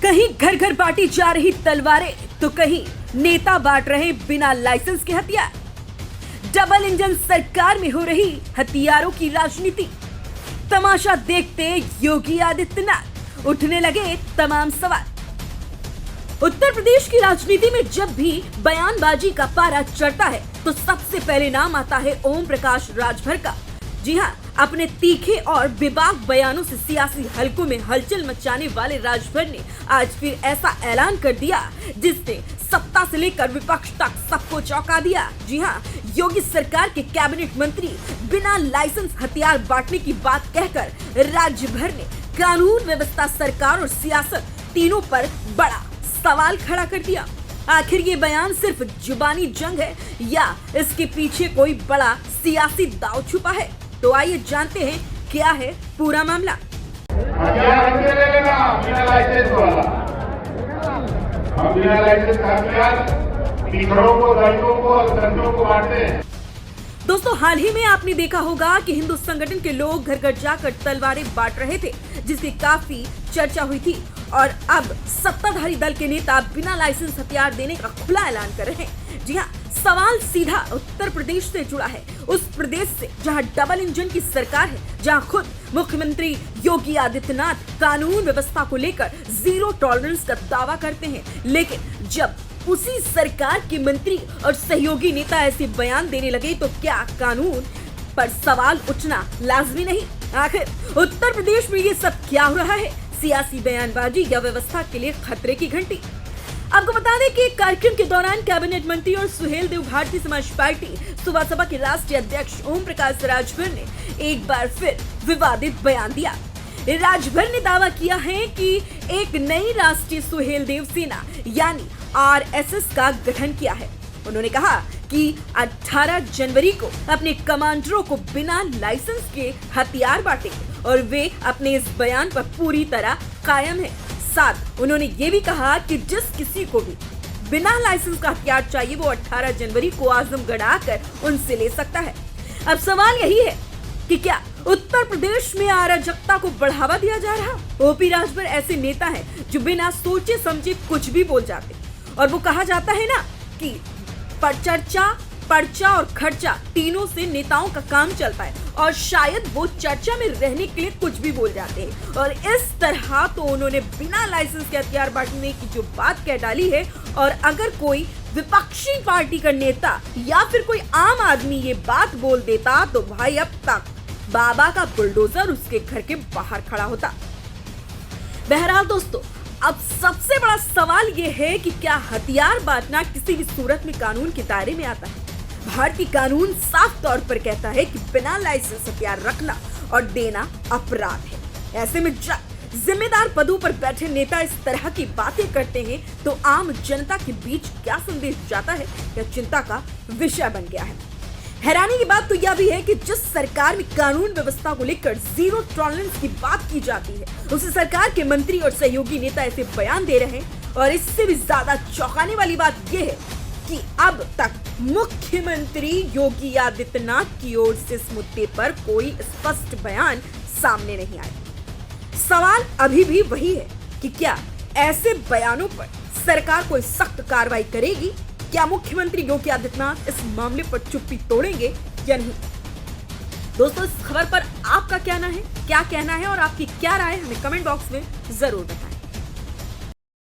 कहीं घर घर बांटी जा रही तलवारें तो कहीं नेता बांट रहे बिना लाइसेंस के हथियार। डबल इंजन सरकार में हो रही हथियारों की राजनीति। तमाशा देखते योगी आदित्यनाथ, उठने लगे तमाम सवाल। उत्तर प्रदेश की राजनीति में जब भी बयानबाजी का पारा चढ़ता है तो सबसे पहले नाम आता है ओम प्रकाश राजभर का। जी हाँ, अपने तीखे और बेबाक बयानों से सियासी हलकों में हलचल मचाने वाले राजभर ने आज फिर ऐसा ऐलान कर दिया जिसने सत्ता से लेकर विपक्ष तक सबको चौंका दिया। जी हाँ, योगी सरकार के कैबिनेट मंत्री बिना लाइसेंस हथियार बांटने की बात कहकर राजभर ने कानून व्यवस्था, सरकार और सियासत तीनों पर बड़ा सवाल खड़ा कर दिया। आखिर ये बयान सिर्फ जुबानी जंग है या इसके पीछे कोई बड़ा सियासी दांव छुपा है? तो आइए जानते हैं क्या है पूरा मामला। दोस्तों, हाल ही में आपने देखा होगा कि हिंदू संगठन के लोग घर घर जाकर तलवारें बांट रहे थे, जिसकी काफी चर्चा हुई थी। और अब सत्ताधारी दल के नेता बिना लाइसेंस हथियार देने का खुला ऐलान कर रहे हैं। जी हाँ, सवाल सीधा उत्तर प्रदेश से जुड़ा है, उस प्रदेश से जहां डबल इंजन की सरकार है, जहां खुद मुख्यमंत्री योगी आदित्यनाथ कानून व्यवस्था को लेकर जीरो टॉलरेंस का दावा करते हैं। लेकिन जब उसी सरकार के मंत्री और सहयोगी नेता ऐसे बयान देने लगे तो क्या कानून पर सवाल उठना लाजमी नहीं? आखिर उत्तर प्रदेश में ये सब क्या हो रहा है? सियासी बयानबाजी या व्यवस्था के लिए खतरे की घंटी? आपको बता दें कि एक कार्यक्रम के दौरान कैबिनेट मंत्री और सुहेल देव भारतीय समाज पार्टी सुबह सभा के राष्ट्रीय अध्यक्ष ओम प्रकाश राजभर ने एक बार फिर विवादित बयान दिया। राजभर ने दावा किया है कि एक नई राष्ट्रीय सुहेल देव सेना यानी RSS का गठन किया है। उन्होंने कहा कि 18 जनवरी को अपने कमांडरों को बिना लाइसेंस के हथियार बांटेंगे और वे अपने इस बयान पर पूरी तरह कायम है। साथ उन्होंने ये भी कहा कि जिस किसी को भी बिना लाइसेंस का हथियार चाहिए वो 18 जनवरी को आजमगढ़ आकर उनसे ले सकता है। अब सवाल यही है कि क्या उत्तर प्रदेश में अराजकता को बढ़ावा दिया जा रहा? ओपी राजभर ऐसे नेता हैं जो बिना सोचे समझे कुछ भी बोल जाते, और वो कहा जाता है ना कि पर्चा और खर्चा तीनों से नेताओं का काम चलता है, और शायद वो चर्चा में रहने के लिए कुछ भी बोल जाते हैं। और इस तरह तो उन्होंने बिना लाइसेंस के हथियार बांटने की जो बात कह डाली है, और अगर कोई विपक्षी पार्टी का नेता या फिर कोई आम आदमी ये बात बोल देता तो भाई अब तक बाबा का बुलडोजर उसके घर के बाहर खड़ा होता। बहरहाल दोस्तों, अब सबसे बड़ा सवाल ये है कि क्या हथियार बांटना किसी भी सूरत में कानून के दायरे में आता है? भारतीय कानून साफ तौर पर कहता है कि बिना लाइसेंस हथियार रखना और देना अपराध है। ऐसे में जिम्मेदार पदों पर बैठे नेता इस तरह की बातें करते हैं तो आम जनता के बीच क्या संदेश जाता है, यह चिंता का विषय बन गया है। हैरानी की बात तो यह भी है कि जिस सरकार में कानून व्यवस्था को लेकर जीरो टॉलरेंस की बात की जाती है, उसी सरकार के मंत्री और सहयोगी नेता ऐसे बयान दे रहे हैं। और इससे भी ज्यादा चौंकाने वाली बात यह है कि अब तक मुख्यमंत्री योगी आदित्यनाथ की ओर से इस मुद्दे पर कोई स्पष्ट बयान सामने नहीं आया। सवाल अभी भी वही है कि क्या ऐसे बयानों पर सरकार कोई सख्त कार्रवाई करेगी? क्या मुख्यमंत्री योगी आदित्यनाथ इस मामले पर चुप्पी तोड़ेंगे या नहीं? दोस्तों, इस खबर पर आपका क्या कहना है और आपकी क्या राय हमें कमेंट बॉक्स में जरूर बताएं।